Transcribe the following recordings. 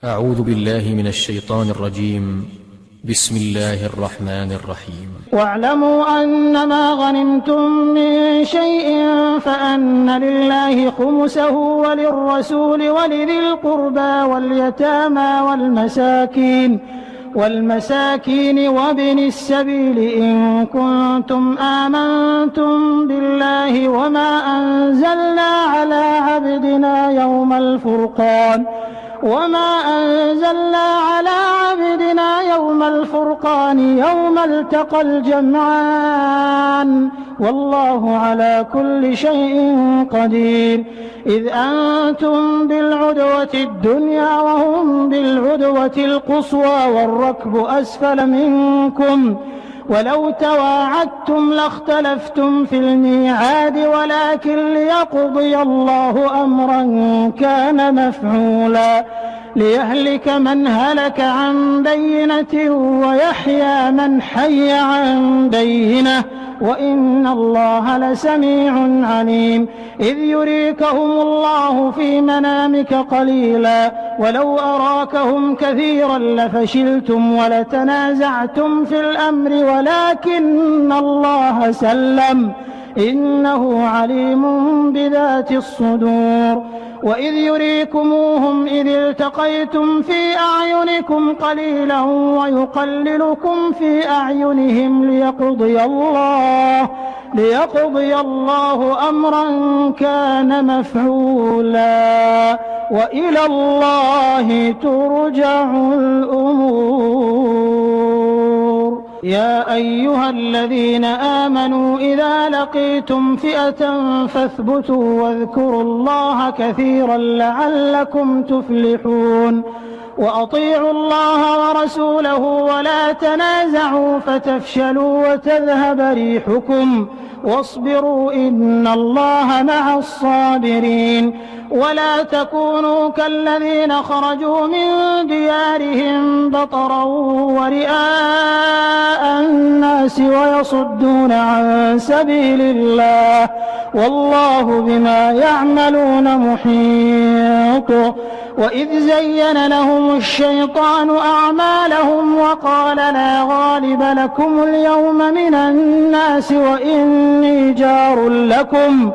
أعوذ بالله من الشيطان الرجيم. بسم الله الرحمن الرحيم. واعلموا أنما غنمتم من شيء فأن لله خمسه وللرسول ولذي القربى واليتامى والمساكين وابن السبيل إن كنتم آمنتم بالله وما أنزلنا على عبدنا يوم الفرقان يوم التقى الجمعان والله على كل شيء قدير. إذ أنتم بالعدوة الدنيا وهم بالعدوة القصوى والركب أسفل منكم ولو تواعدتم لاختلفتم في الميعاد ولكن ليقضي الله أمرا كان مفعولا ليهلك من هلك عن بينة ويحيى من حي عن بينة وإن الله لسميع عليم. إذ يريكهم الله في منامك قليلا ولو أراكهم كثيرا لفشلتم ولتنازعتم في الأمر ولكن الله سلم إنه عليم بذات الصدور. وإذ يريكموهم إذ التقيتم في أعينكم قليلا ويقللكم في أعينهم ليقضي الله أمرا كان مفعولا وإلى الله ترجع الأمور. يا أيها الذين آمنوا إذا لقيتم فئة فاثبتوا واذكروا الله كثيرا لعلكم تفلحون. وأطيعوا الله ورسوله ولا تنازعوا فتفشلوا وتذهب ريحكم واصبروا إن الله مع الصابرين. ولا تكونوا كالذين خرجوا من ديارهم بطرا ورئاء الناس ويصدون عن سبيل الله والله بما يعملون محيط. وإذ زين لهم الشيطان أعمالهم وقال لا غالب لكم اليوم من الناس وإني جار لكم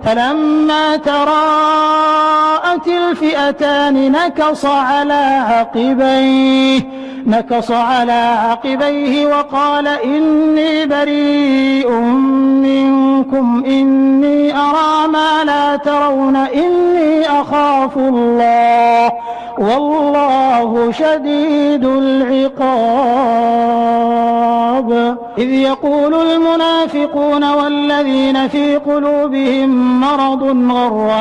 فلما تراءت الفئتان نكص على عقبيه وقال إني بريء منكم إني أرى ما لا ترون إني أخاف الله والله شديد العقاب. إذ يقول المنافقون والذين في قلوبهم مرض غر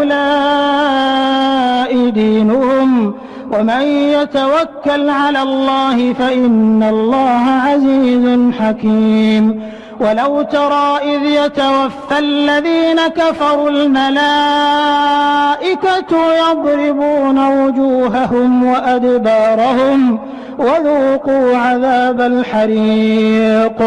هؤلاء دينهم ومن يتوكل على الله فإن الله عزيز حكيم. ولو ترى إذ يتوفى الذين كفروا الملائكة يضربون وجوههم وأدبارهم وذوقوا عذاب الحريق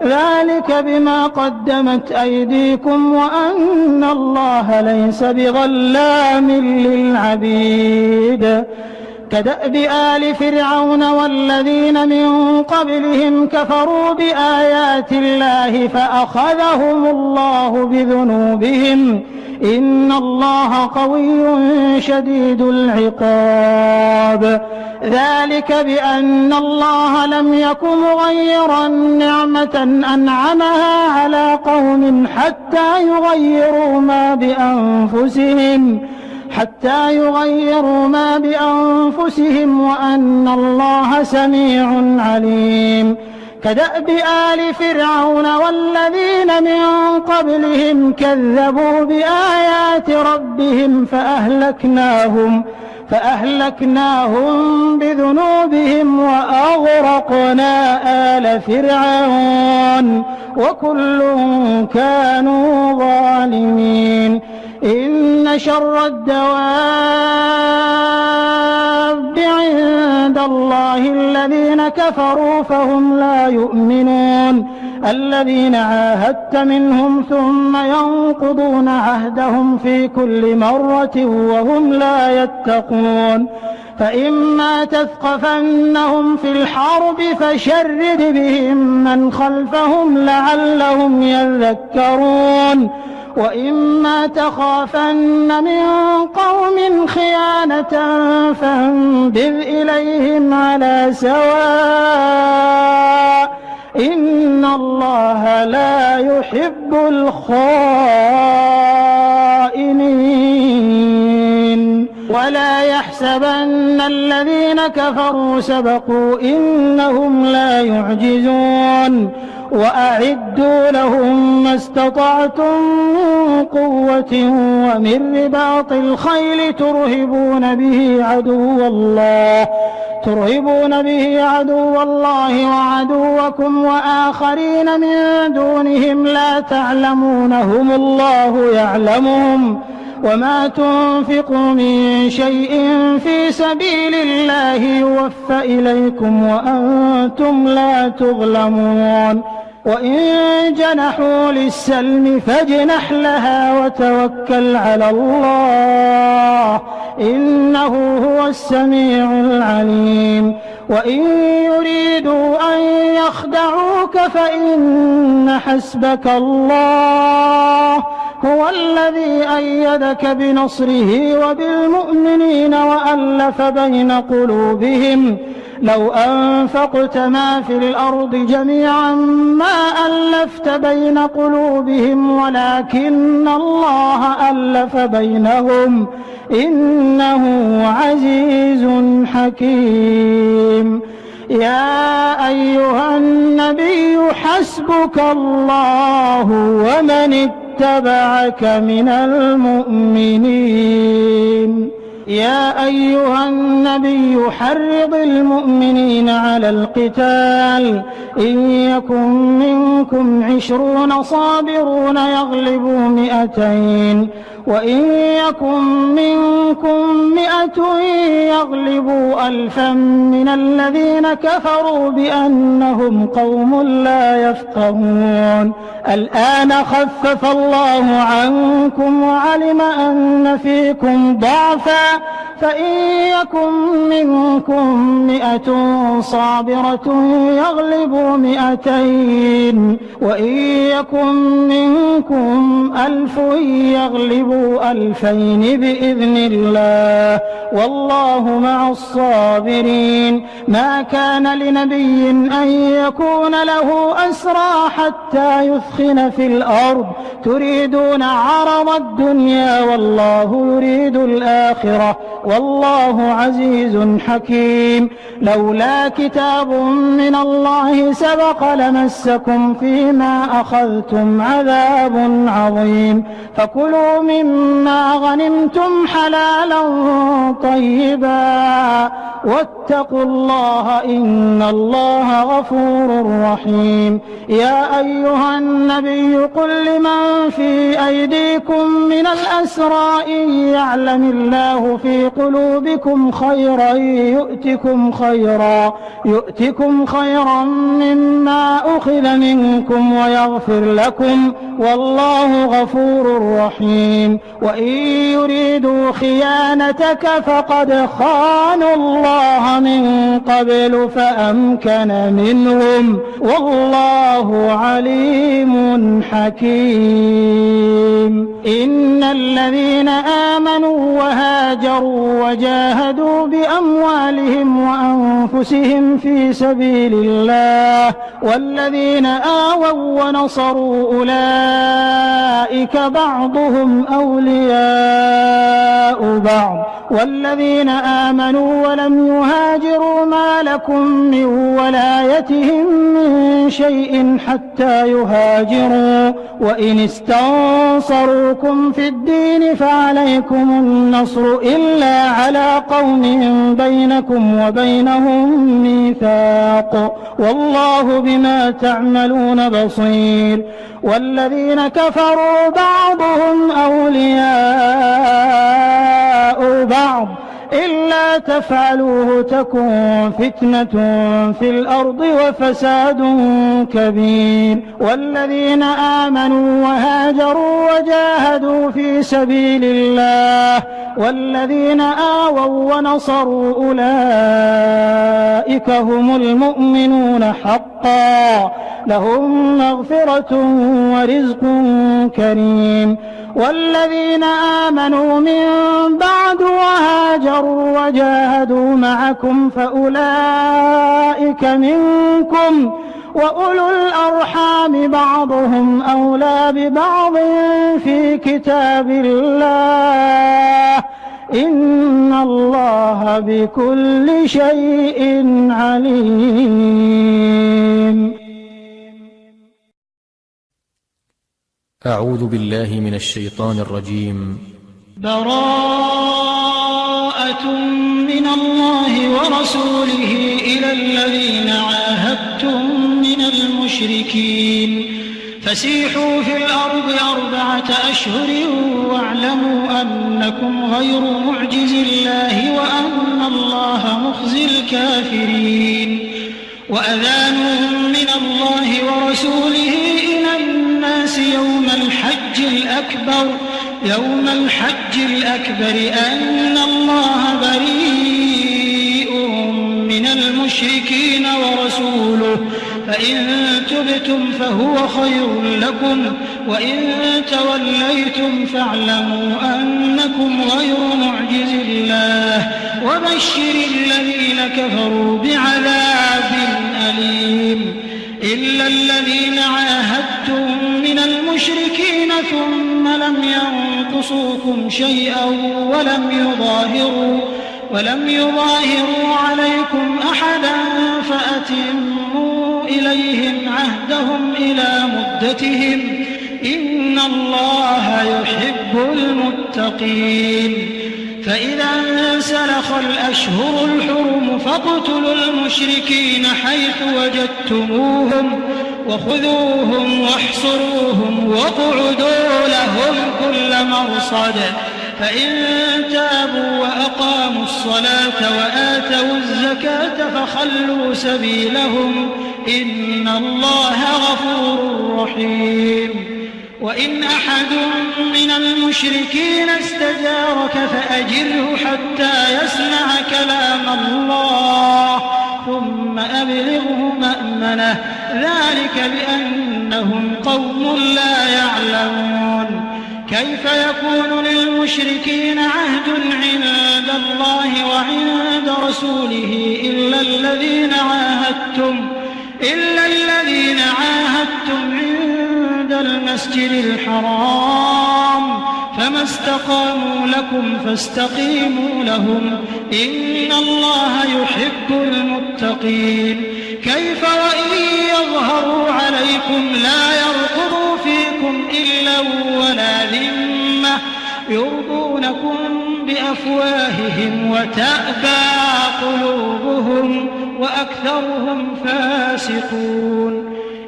ذلك بما قدمت أيديكم وأن الله ليس بظلام للعبيد. كدأب آل فرعون والذين من قبلهم كفروا بآيات الله فأخذهم الله بذنوبهم إن الله قوي شديد العقاب. ذلك بأن الله لم يك مغيرا نعمة أنعمها على قوم حتى يغيروا ما بأنفسهم وأن الله سميع عليم. كدأب آل فرعون والذين من قبلهم كذبوا بآيات ربهم فأهلكناهم بذنوبهم وأغرقنا آل فرعون وكل كانوا ظالمين. إن شر الدواب عند الله الذين كفروا فهم لا يؤمنون الذين عاهدت منهم ثم ينقضون عهدهم في كل مرة وهم لا يتقون فإما تثقفنهم في الحرب فشرد بهم من خلفهم لعلهم يذكرون وإما تخافن من قوم خيانة فانبذ إليهم على سواء إن الله لا يحب الخائنين ولا يحسبن الذين كفروا سبقوا إنهم لا يعجزون وأعدوا لهم ما استطعتم من قوة ومن رباط الخيل ترهبون به عدو الله وعدوكم وآخرين من دونهم لا تعلمونهم الله يعلمهم وما تنفقوا من شيء في سبيل الله يوفى إليكم وأنتم لا تظلمون وإن جنحوا للسلم فاجنح لها وتوكل على الله إنه هو السميع العليم وإن يريدوا أن يخدعوك فإن حسبك الله هو الذي أيدك بنصره وبالمؤمنين وألف بين قلوبهم لو أنفقت ما في الأرض جميعا ما ألفت بين قلوبهم ولكن الله ألف بينهم إنه عزيز حكيم يا أيها النبي حسبك الله ومن اتبعك من المؤمنين يا أيها النبي حرض المؤمنين على القتال إن يكن منكم 20 صابرون يغلبوا 200 وإن يكن منكم 100 يغلبوا 1000 من الذين كفروا بأنهم قوم لا يفقهون الآن خفف الله عنكم وعلم أن فيكم ضعفا فإن يكن منكم 100 صابرة يغلبوا 200 وإن يكن منكم 1000 يغلبوا 2000 بإذن الله والله مع الصابرين ما كان لنبي أن يكون له أسرى حتى يثخن في الأرض تريدون عرض الدنيا والله يريد الآخرة والله عزيز حكيم لولا كتاب من الله سبق لمسكم فيما أخذتم عذاب عظيم فكلوا مما غنمتم حلالا طيبا واتقوا الله إن الله غفور رحيم يا أيها النبي قل لمن في أيديكم من الأسرى إن يعلم الله في قلوبكم خيرا يؤتكم خيرا مما أخذ منكم ويغفر لكم والله غفور رحيم وإن يريدوا خيانتك فقد خانوا الله من قبل فأمكن منهم والله عليم حكيم إن الذين آمنوا وهاجروا وجاهدوا بأموالهم وأنفسهم في سبيل الله والذين آووا ونصروا أولئك بعضهم أولياء بعض والذين آمنوا ولم يهاجروا ما لكم من ولايتهم من شيء حتى يهاجروا وإن استنصروكم في الدين فعليكم النصر إلا على قوم بينكم وبينهم ميثاق والله بما تعملون بصير والذين كفروا بعضهم أولياء بعض إلا تفعلوه تكن فتنة في الأرض وفساد كبير. والذين آمنوا وهاجروا وجاهدوا في سبيل الله والذين آووا ونصروا أولئك هم المؤمنون حقا لهم مغفرة ورزق كريم. والذين آمنوا من بعد وهاجروا وجاهدوا معكم فأولئك منكم وأولو الأرحام بعضهم أولى ببعض في كتاب الله إن الله بكل شيء عليم. أعوذ بالله من الشيطان الرجيم. براءة من الله ورسوله إلى الذين عاهدتم من المشركين فسيحوا في الأرض 4 أشهر واعلموا أنكم غير معجز الله وأن الله مخزي الكافرين. وأذان من الله ورسوله إلى الناس يوم الحج الأكبر أن الله بريء من المشركين ورسوله فإن تبتم فهو خير لكم وإن توليتم فاعلموا أنكم غير معجز الله وبشر الذين كفروا بعذاب أليم. إلا الذين عاهدتم من المشركين ثم لم ينقصوكم شيئا ولم يظاهروا عليكم أحدا فأتموا إليهم عهدهم إلى مدتهم إن الله يحب المتقين. فإذا انسلخ الأشهر الحرم فاقتلوا المشركين حيث وجدتموهم وخذوهم واحصروهم واقعدوا لهم كل مرصد فإن تابوا وأقاموا الصلاة وآتوا الزكاة فخلوا سبيلهم إن الله غفور رحيم. وإن أحد من المشركين استجارك فأجره حتى يسمع كلام الله ثم أبلغه مأمنه ذلك بأنهم قوم لا يعلمون. كيف يكون للمشركين عهد عند الله وعند رسوله إلا الذين عاهدتم عند المسجد الحرام فما استقاموا لكم فاستقيموا لهم إن الله يحب المتقين. كيف وإن يظهروا عليكم لا يرقبوا فيكم إلا ولا ذمة يرضونكم بأفواههم وتأبى قلوبهم وأكثرهم فاسقون.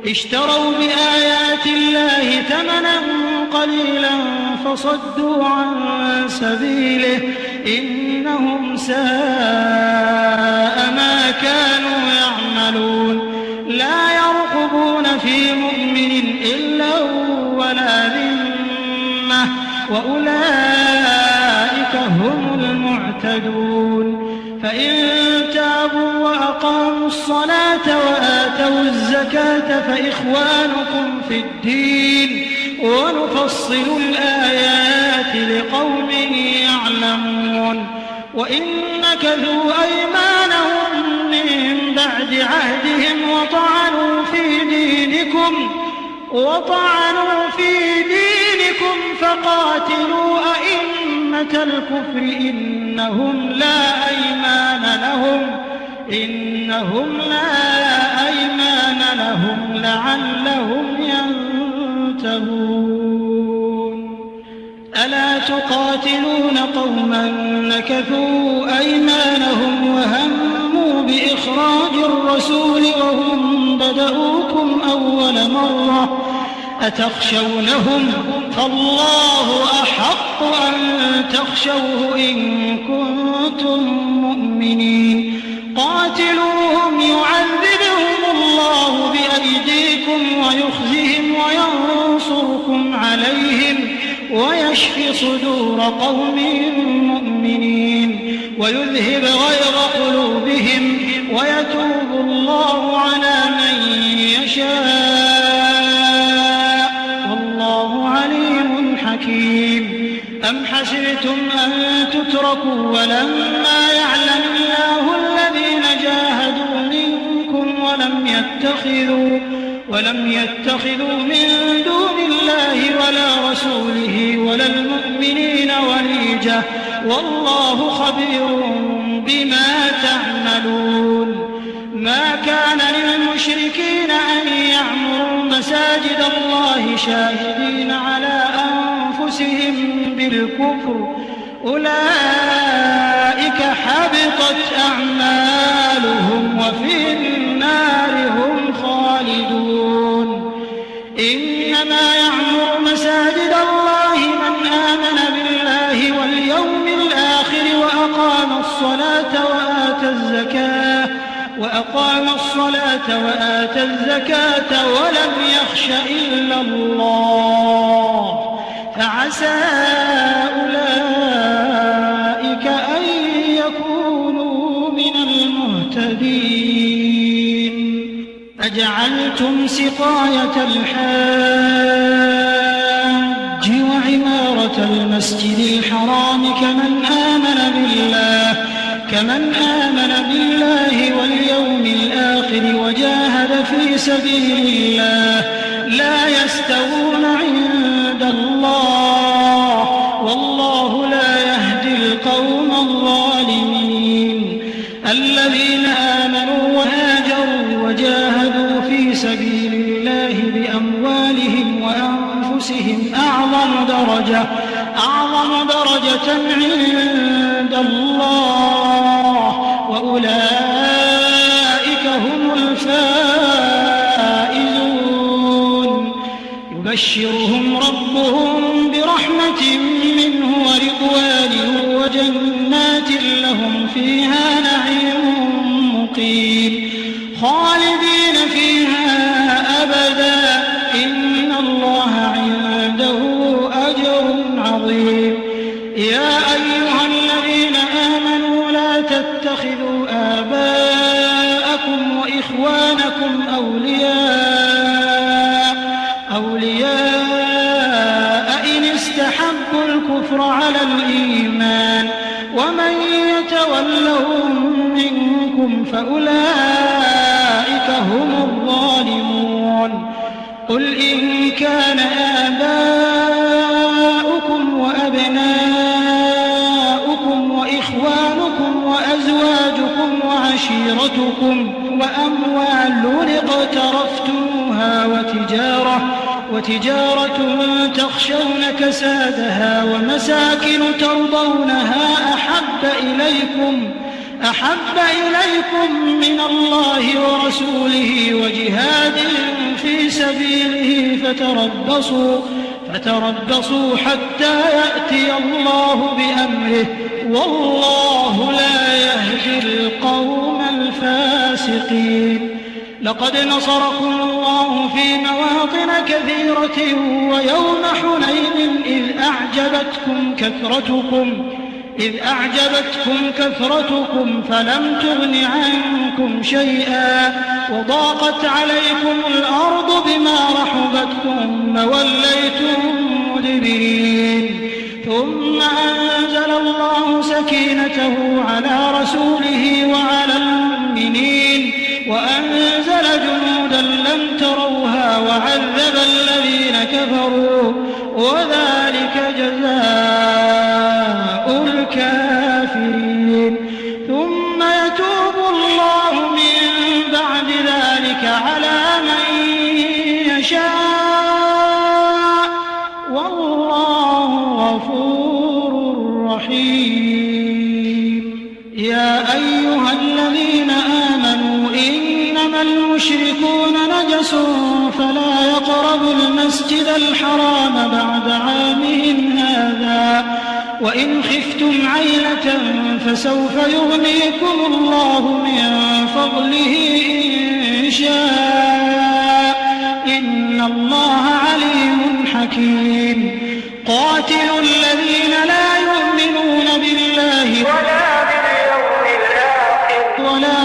اشتروا بآيات الله ثمنا قليلا فصدوا عن سبيله إنهم ساء ما كانوا يعملون. لا يرقبون في مؤمن إلا ولا ذمة وأولئك هم المعتدون. فإن تابوا وأقاموا الصلاة وآتوا الزكاة فإخوانكم في الدين ونفصل الآيات لقوم يعلمون. وإن نكثوا أيمانهم من بعد عهدهم وطعنوا في دينكم فقاتلوا أئمة الكفر إنهم لا أيمان لهم لعلهم ينتهون. ألا تقاتلون قوما نكثوا أيمانهم وهموا بإخراج الرسول وهم بدؤوكم أول مرة أتخشونهم فالله أحق أحق أن تخشوه إن كنتم مؤمنين قاتلوهم يعذبهم الله بأيديكم ويخزهم وينصركم عليهم ويشف صدور قوم مؤمنين ويذهب غيظ قلوبهم ويتوب الله على من يشاء والله عليم حكيم. أم حسبتم أن تتركوا ولما يعلم الله الذين جاهدوا منكم ولم يتخذوا من دون الله ولا رسوله ولا المؤمنين وليجة والله خبير بما تعملون. ما كان للمشركين أن يعمروا مساجد الله شاهدين على أنفسهم بالكفر أولئك حبطت أعمالهم وفي النار هم خالدون. إنما يعمر مساجد الله من آمن بالله واليوم الآخر وأقام الصلاة وآتى الزكاة ولم يخش إلا الله فعسى أولئك أن يكونوا من المهتدين. أجعلتم سقاية الحاج وعمارة المسجد الحرام كمن آمن بالله واليوم الآخر وجاهد في سبيل الله لا يستوون عند الله والله لا يهدي القوم الظالمين. الذين آمنوا وهاجروا وجاهدوا في سبيل الله بأموالهم وأنفسهم أعظم درجة عند الله وأولئك هم الفائزون. يبشرهم ربهم برحمة منه ورضوان وجنات لهم فيها نعيم مقيم خالدين فيها أبدا إن الله عنده أجر عظيم. يا أيها الذين آمنوا لا تتخذوا آباءكم وإخوانكم أولياء إن استحبوا الكفر على الإيمان ومن يتولهم منكم فأولئك هم الظالمون. قل إن كان آباؤكم وأبناؤكم وإخوانكم وأزواجكم وعشيرتكم وأموال اقترفتموها وتجارة تخشون كسادها ومساكن ترضونها أحب إليكم من الله ورسوله وجهاد في سبيله فتربصوا حتى يأتي الله بأمره والله لا يهدي القوم الفاسقين. لقد نصركم الله في مواطن كثيرة ويوم حنين إذ أعجبتكم كثرتكم فلم تغن عنكم شيئا وضاقت عليكم الأرض بما رحبت ثم وليتم مدبرين. ثم أنزل الله سكينته على رسوله وعلى المؤمنين وأنزل جنودا لم تروها وعذب الذين كفروا وذلك جزاء الكافرين. ثم يتوب الله من بعد ذلك على من يشاء والله غفور رحيم. يا أيها الذين آمنوا إنما إنما المشركون نجس فلا يقربوا المسجد الحرام بعد عامهم هذا وإن خفتم عيلة فسوف يغنيكم الله من فضله إن شاء إن الله عليم حكيم قاتلوا الذين لا يؤمنون بالله ولا باليوم الآخر ولا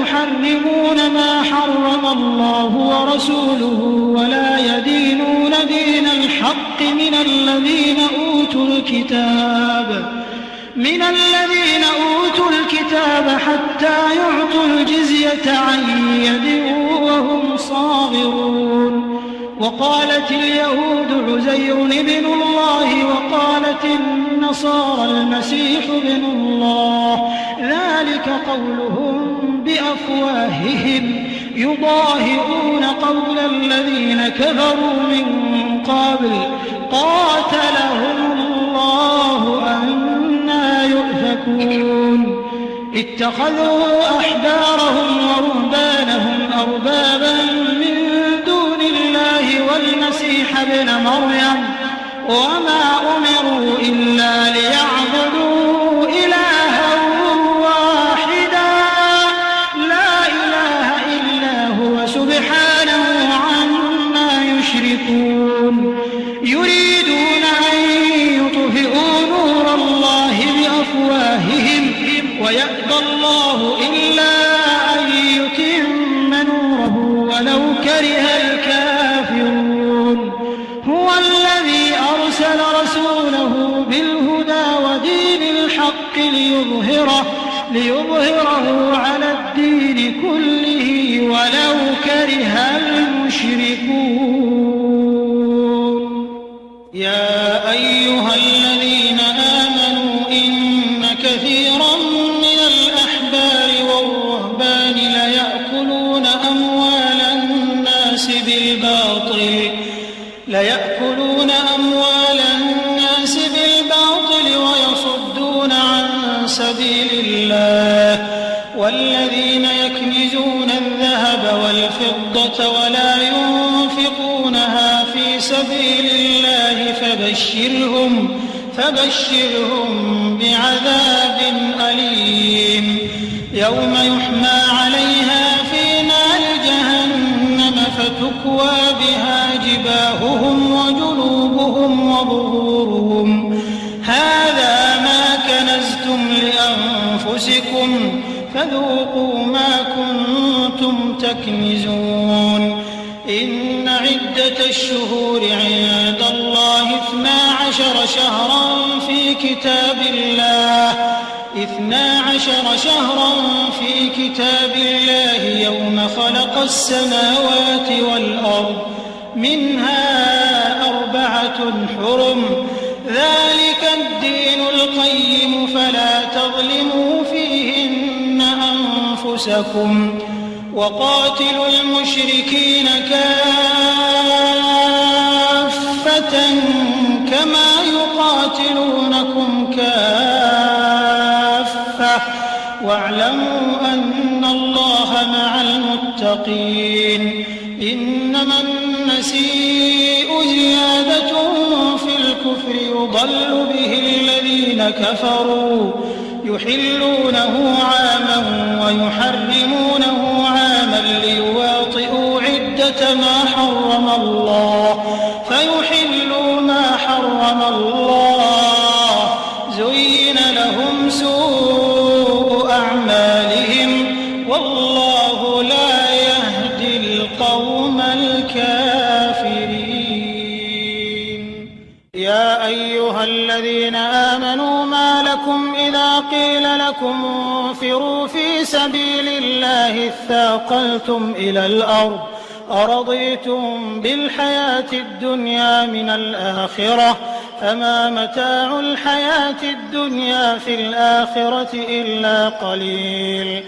يحرمون ما حرم الله ورسوله ولا يدينون دين الحق من الذين أوتوا الكتاب حتى يعطوا الجزية عن يد وهم صاغرون وقالت اليهود عزير ابن الله وقالت النصارى المسيح ابن الله ذلك قولهم بأفواههم يضاهئون قول الذين كفروا من قبل قاتلهم الله أنى يؤفكون اتخذوا أحبارهم ورهبانهم أربابا من دون الله والمسيح ابن مريم وما أمروا إلا ليعبدوا إلها واحدا لا إله إلا هو سبحانه عما يشركون يريدون أن يطفئوا نور الله بأفواههم ويأبى الله إلا أن يتم نوره ولو كره الكافرون هو الذي أرسل رسوله بالهدى ودين الحق ليظهره على الدين كله ولو كره المشركون يا أيها الذين آمنوا إن كثيرا من الأحبار والرهبان ليأكلون أموال الناس بالباطل ويصدون عن سبيل الله والذين يكنزون الذهب والفضة ولا ينفقونها في سبيل الله فبشرهم بعذاب أليم يوم يحمى عليها في نار جهنم فتكوى بها جباههم وجنوبهم وظهورهم هذا ما كنزتم لأنفسكم فذوقوا ما كنتم تكنزون إن عدة الشهور عند الله 12 شهرا في كتاب الله يوم خلق السماوات والأرض منها 4 حرم ذلك الدين القيم فلا تظلموا فيهن أنفسكم وقاتلوا المشركين كافة كما يقاتلونكم كافة واعلموا أن الله مع المتقين إنما النسيء زيادة في الكفر يضل به الذين كفروا يحلونه عاما ويحرمونه عاما ليواطئوا عدة ما حرم الله فيحلوا ما حرم الله زين لهم سوء أعمالهم والله لا يهدي القوم الكافرين يا أيها الذين آمنوا ما لكم إذا قيل لكم انفروا في سبيل الله اثاقلتم إلى الأرض أرضيتم بالحياة الدنيا من الآخرة فما متاع الحياة الدنيا في الآخرة إلا قليل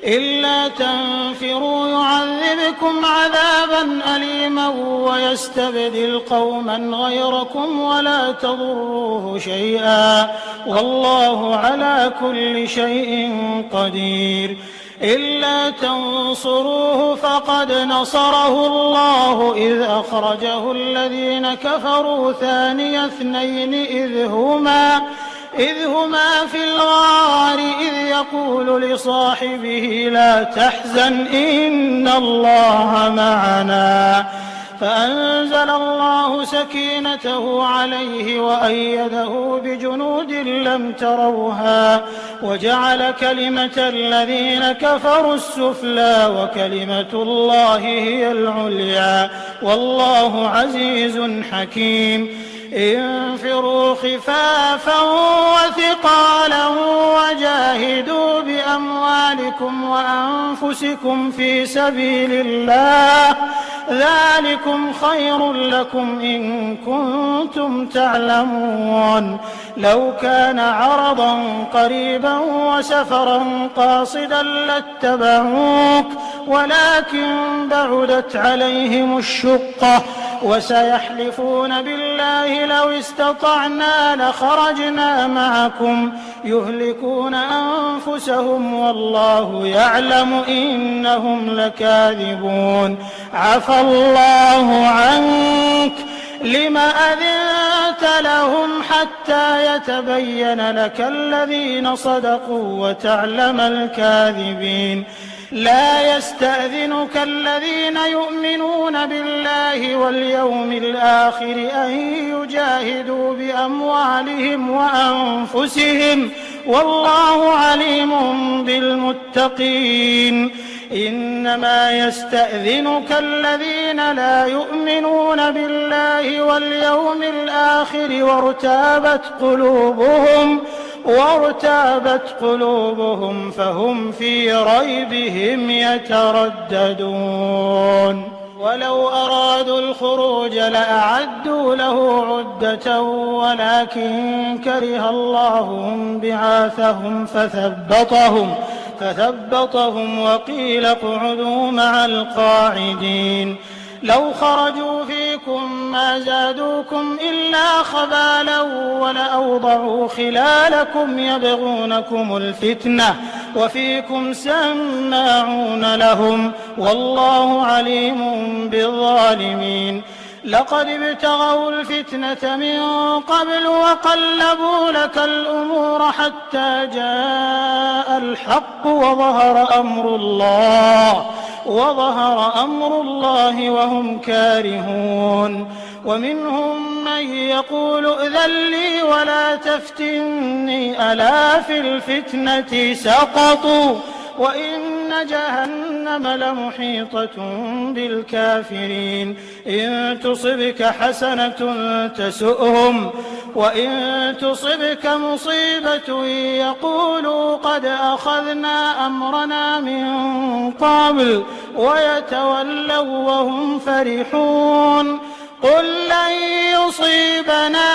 إلا تنفروا يعذبكم عذابا أليما ويستبدل قوما غيركم ولا تضروه شيئا والله على كل شيء قدير. إلا تنصروه فقد نصره الله إذ أخرجه الذين كفروا ثاني اثنين إذ هما في الغار إذ يقول لصاحبه لا تحزن إن الله معنا فأنزل الله سكينته عليه وأيده بجنود لم تروها وجعل كلمة الذين كفروا السفلى وكلمة الله هي العليا والله عزيز حكيم. انفروا خفافا وثقالا وجاهدوا بأموالكم وأنفسكم في سبيل الله ذلكم خير لكم إن كنتم تعلمون. لو كان عرضا قريبا وسفرا قاصدا لاتبعوك ولكن بعدت عليهم الشقة وسيحلفون بالله لو استطعنا لخرجنا معكم يهلكون أنفسهم والله يعلم إنهم لكاذبون. عفى الله عنك لم أذنت لهم حتى يتبين لك الذين صدقوا وتعلم الكاذبين. لا يستأذنك الذين يؤمنون بالله واليوم الآخر أن يجاهدوا بأموالهم وأنفسهم والله عليم بالمتقين. إنما يستأذنك الذين لا يؤمنون بالله واليوم الآخر وارتابت قلوبهم فهم في ريبهم يترددون. ولو أرادوا الخروج لأعدوا له عدة ولكن كره الله بعاثهم فثبطهم وقيل اقعدوا مع القاعدين. لو خرجوا فيكم ما زادوكم إلا خبالا ولأوضعوا خلالكم يبغونكم الفتنة وفيكم سماعون لهم والله عليم بالظالمين. لقد ابتغوا الفتنة من قبل وقلبوا لك الأمور حتى جاء الحق وظهر أمر الله وهم كارهون. ومنهم من يقول ائذن لي ولا تفتني ألا في الفتنة سقطوا وإن جهنم لمحيطة بالكافرين. إن تصبك حسنة تسؤهم وإن تصبك مصيبة يقولوا قد أخذنا أمرنا من قبل ويتولوا وهم فرحون. قل لن يصيبنا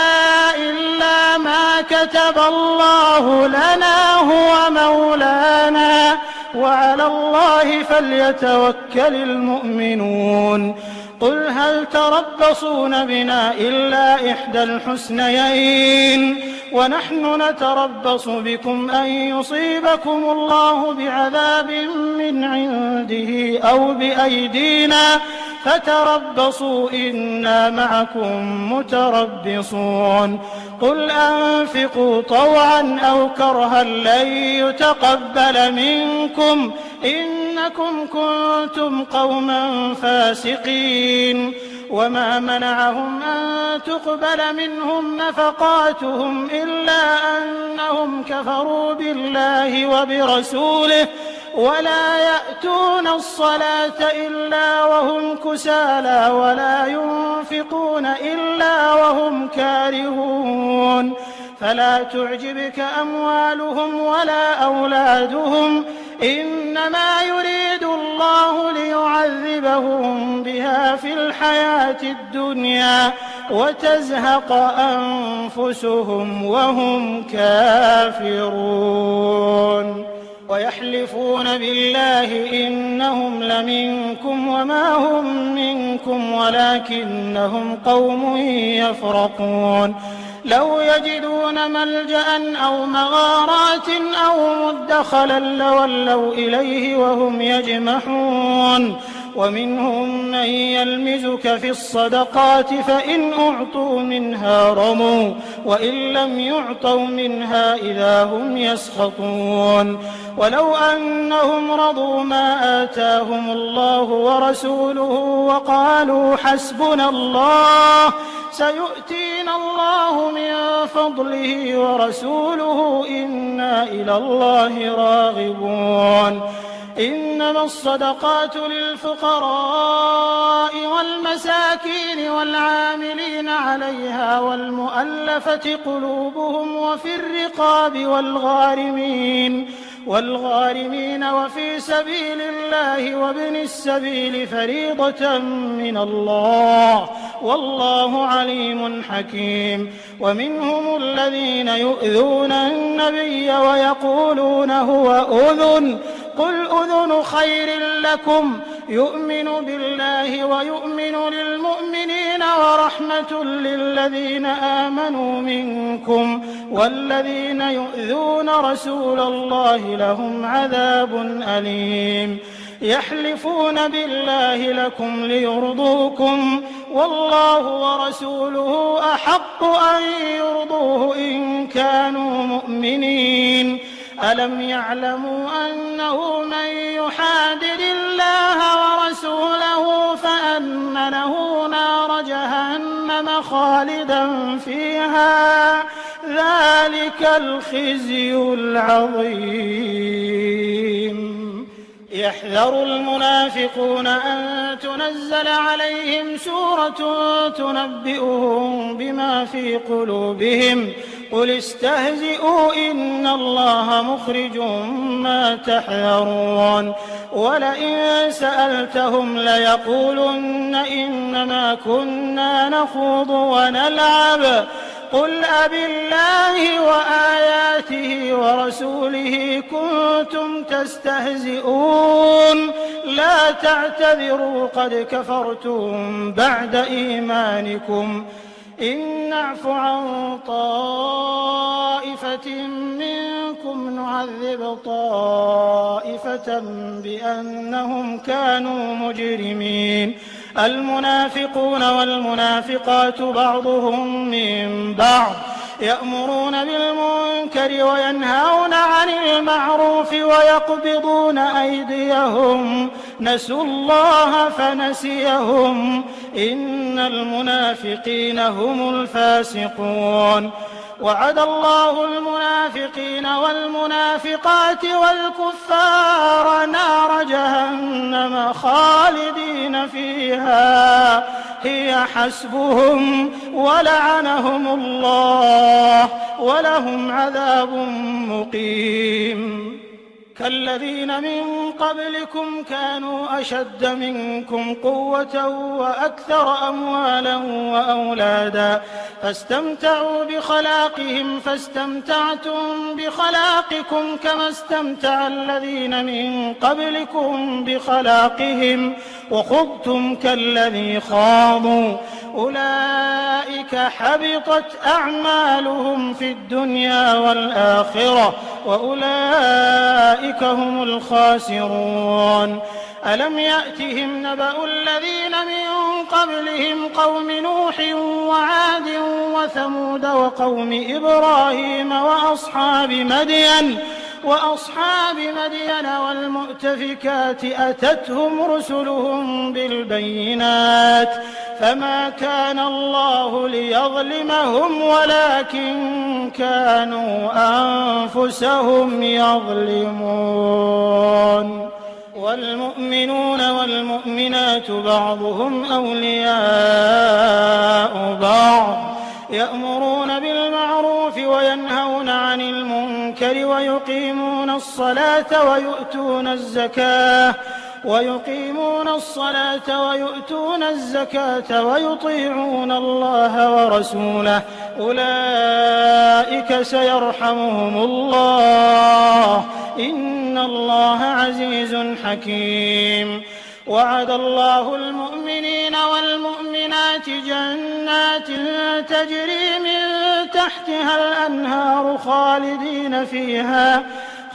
إلا ما كتب الله لنا هو مولانا وعلى الله فليتوكل المؤمنون. قل هل تربصون بنا إلا إحدى الحسنيين ونحن نتربص بكم أن يصيبكم الله بعذاب من عنده أو بأيدينا فتربصوا إنا معكم متربصون. قل أنفقوا طوعا أو كرها لن يتقبل منكم إنكم كنتم قوما فاسقين. وما منعهم أن تقبل منهم نفقاتهم إلا أنهم كفروا بالله وبرسوله ولا يأتون الصلاة إلا وهم كسالى ولا ينفقون إلا وهم كارهون. فلا تعجبك أموالهم ولا أولادهم إنما يريد الله ليعذبهم بها في الحياة الدنيا وتزهق أنفسهم وهم كافرون. ويحلفون بالله إنهم لمنكم وما هم منكم ولكنهم قوم يفرقون لو يجدون ملجأ أو مغارات أو مدخلا لولوا إليه وهم يجمحون ومنهم من يلمزك في الصدقات فإن أعطوا منها رضوا وإن لم يعطوا منها إذا هم يسخطون ولو أنهم رضوا ما آتاهم الله ورسوله وقالوا حسبنا الله سيؤتينا الله من فضله ورسوله إنا إلى الله راغبون إنما الصدقات للفقراء والمساكين والعاملين عليها والمؤلفة قلوبهم وفي الرقاب والغارمين وفي سبيل الله وابن السبيل فريضة من الله والله عليم حكيم ومنهم الذين يؤذون النبي ويقولون هو أذن قل أذن خير لكم يؤمن بالله ويؤمن للمؤمنين ورحمة للذين آمنوا منكم والذين يؤذون رسول الله لهم عذاب أليم يحلفون بالله لكم ليرضوكم والله ورسوله أحق أن يرضوه إن كانوا مؤمنين ألم يعلموا أنه من يحادد الله ورسوله فأن له نار جهنم خالدا فيها ذلك الخزي العظيم يحذر المنافقون أن تنزل عليهم سورة تنبئهم بما في قلوبهم قل استهزئوا إن الله مخرج ما تحذرون ولئن سألتهم ليقولن إنما كنا نخوض ونلعب قل أبالله وآياته ورسوله كنتم تستهزئون لا تعتذروا قد كفرتم بعد إيمانكم إن نعف عن طائفة منكم نعذب طائفة بأنهم كانوا مجرمين المنافقون والمنافقات بعضهم من بعض يأمرون بالمنكر وينهون عن المعروف ويقبضون أيديهم نسوا الله فنسيهم إن المنافقين هم الفاسقون وعد الله المنافقين والمنافقات والكفار نار جهنم خالدين فيها هي حسبهم ولعنهم الله ولهم عذاب مقيم كالذين من قبلكم كانوا أشد منكم قوة وأكثر أموالا وأولادا فاستمتعوا بخلاقهم فاستمتعتم بخلاقكم كما استمتع الذين من قبلكم بخلاقهم وخضتم كالذي خاضوا أولئك حبطت أعمالهم في الدنيا والآخرة وأولئك هم الخاسرون ألم يأتهم نبأ الذين من قبلهم قوم نوح وعاد وثمود وقوم إبراهيم وأصحاب مدين والمؤتفكات أتتهم رسلهم بالبينات فما كان الله ليظلمهم ولكن كانوا أنفسهم يظلمون والمؤمنون والمؤمنات بعضهم أولياء بعض يأمرون بالمعروف وينهون عن المنكر ويقيمون الصلاة ويؤتون الزكاة ويقيمون الصلاة ويؤتون الزكاة ويطيعون الله ورسوله أولئك سيرحمهم الله إن الله عزيز حكيم. وعد الله المؤمنين والمؤمنات جنات تجري من تحتها الأنهار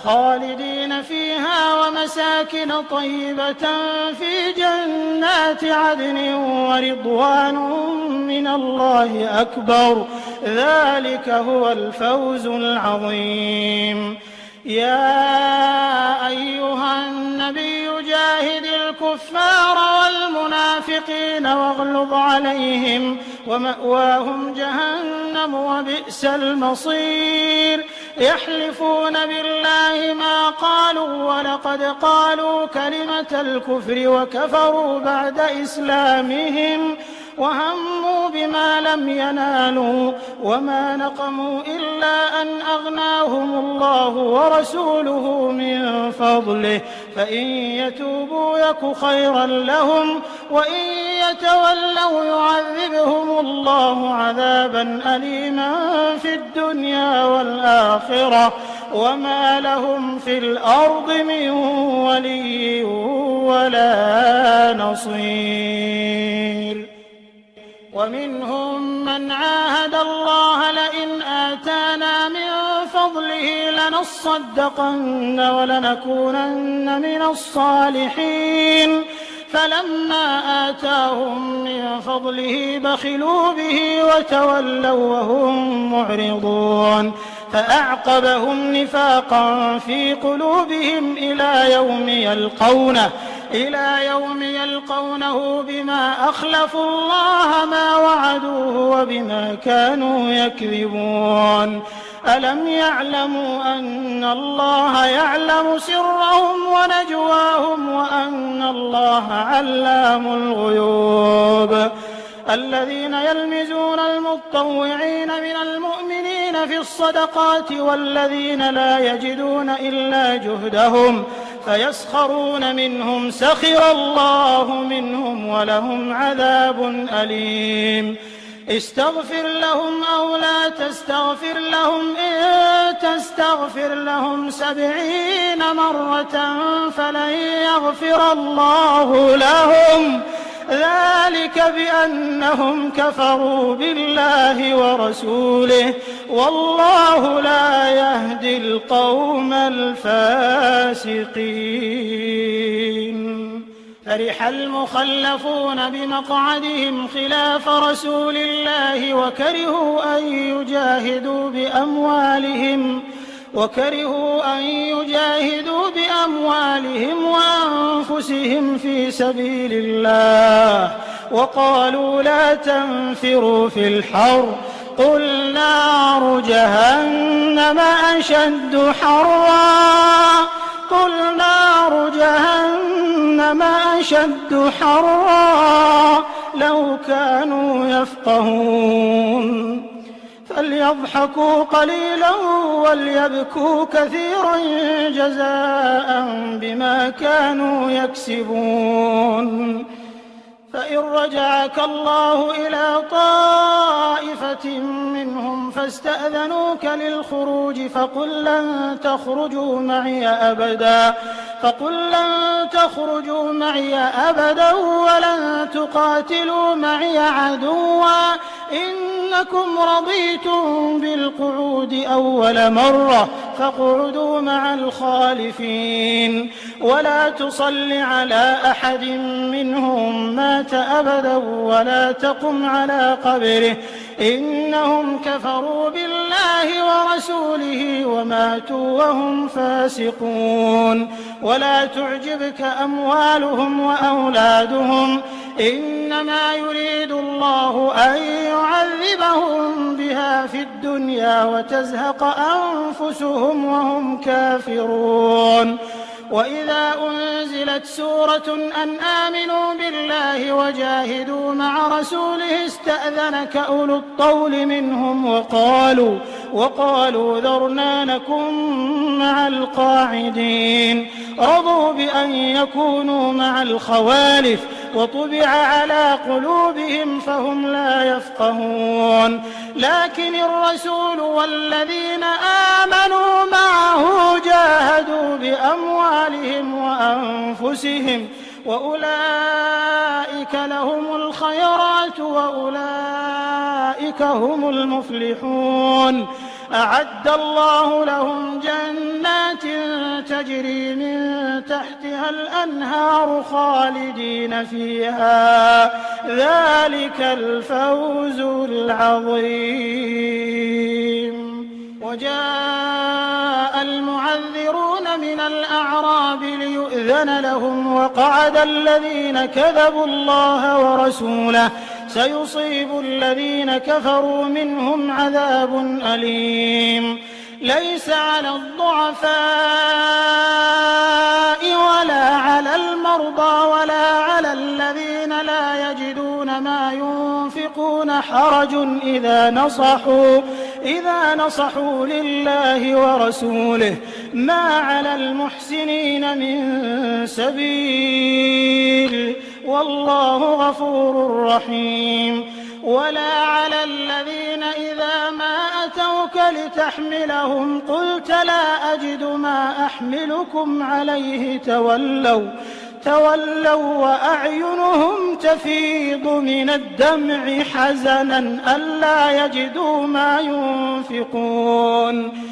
خالدين فيها ومساكن طيبة في جنات عدن ورضوان من الله أكبر ذلك هو الفوز العظيم. يا أيها النبي جاهد الكفار والمنافقين واغلظ عليهم ومأواهم جهنم وبئس المصير. يحلفون بالله ما قالوا ولقد قالوا كلمة الكفر وكفروا بعد إسلامهم وهموا بما لم ينالوا وما نقموا إلا أن أغناهم الله ورسوله من فضله فإن يتوبوا يك خيرا لهم وإن يتولوا يعذبهم الله عذابا أليما في الدنيا والآخرة وما لهم في الأرض من ولي ولا نصير. ومنهم من عاهد الله لئن آتانا من فضله لنصدقن ولنكونن من الصالحين فلما آتاهم من فضله بخلوا به وتولوا وهم معرضون فأعقبهم نفاقا في قلوبهم إلى يوم يلقونه بما أخلفوا الله ما وعدوه وبما كانوا يكذبون. ألم يعلموا أن الله يعلم سرهم ونجواهم وأن الله علام الغيوب. الذين يلمزون المطوعين من المؤمنين في الصدقات والذين لا يجدون إلا جهدهم فيسخرون منهم سخر الله منهم ولهم عذاب أليم. استغفر لهم أو لا تستغفر لهم إن تستغفر لهم 70 مرة فلن يغفر الله لهم ذلك بأنهم كفروا بالله ورسوله والله لا يهدي القوم الفاسقين. فرح المخلفون بمقعدهم خلاف رسول الله وكرهوا أن يجاهدوا بأموالهم وأنفسهم في سبيل الله وقالوا لا تنفروا في الحر قل نار جهنم أشد حرا لو كانوا يفقهون. فليضحكوا قليلا وليبكوا كثيرا جزاء بما كانوا يكسبون. فإن رجعك الله إلى طائفة منهم فاستأذنوك للخروج فقل لن تخرجوا معي أبدا ولن تقاتلوا معي عدوا إنكم رضيتم بالقعود أول مرة فاقعدوا مع الخالفين ولا تصل على أحد منهم مات أبدا ولا تقم على قبره إنهم كفروا بالله ورسوله وماتوا وهم فاسقون. ولا تعجبك أموالهم وأولادهم إنما يريد الله أن يعذبهم بها في الدنيا وتزهق أنفسهم وهم كافرون. وإذا أنزلت سورة أن آمنوا بالله وجاهدوا مع رسوله استأذنك أولو الطول منهم وقالوا ذرنا نكن مع القاعدين. رضوا بأن يكونوا مع الخوالف وطبع على قلوبهم فهم لا يفقهون. لكن الرسول والذين آمنوا معه جاهدوا بأموالهم وأنفسهم وأولئك لهم الخيرات وأولئك هم المفلحون. أعد الله لهم جنات تجري من تحتها الأنهار خالدين فيها ذلك الفوز العظيم. وجاء المعذرون من الأعراب ليؤذن لهم وقعد الذين كذبوا الله ورسوله سيصيب الذين كفروا منهم عذاب أليم. ليس على الضعفاء ولا على المرضى ولا على الذين لا يجدون ما ينفقون حرج إذا نصحوا لله ورسوله ما على المحسنين من سبيل والله غفور رحيم. ولا على الذين إذا ما أتوك لتحملهم قلت لا أجد ما أحملكم عليه تولوا وأعينهم تفيض من الدمع حزنا ألا يجدوا ما ينفقون.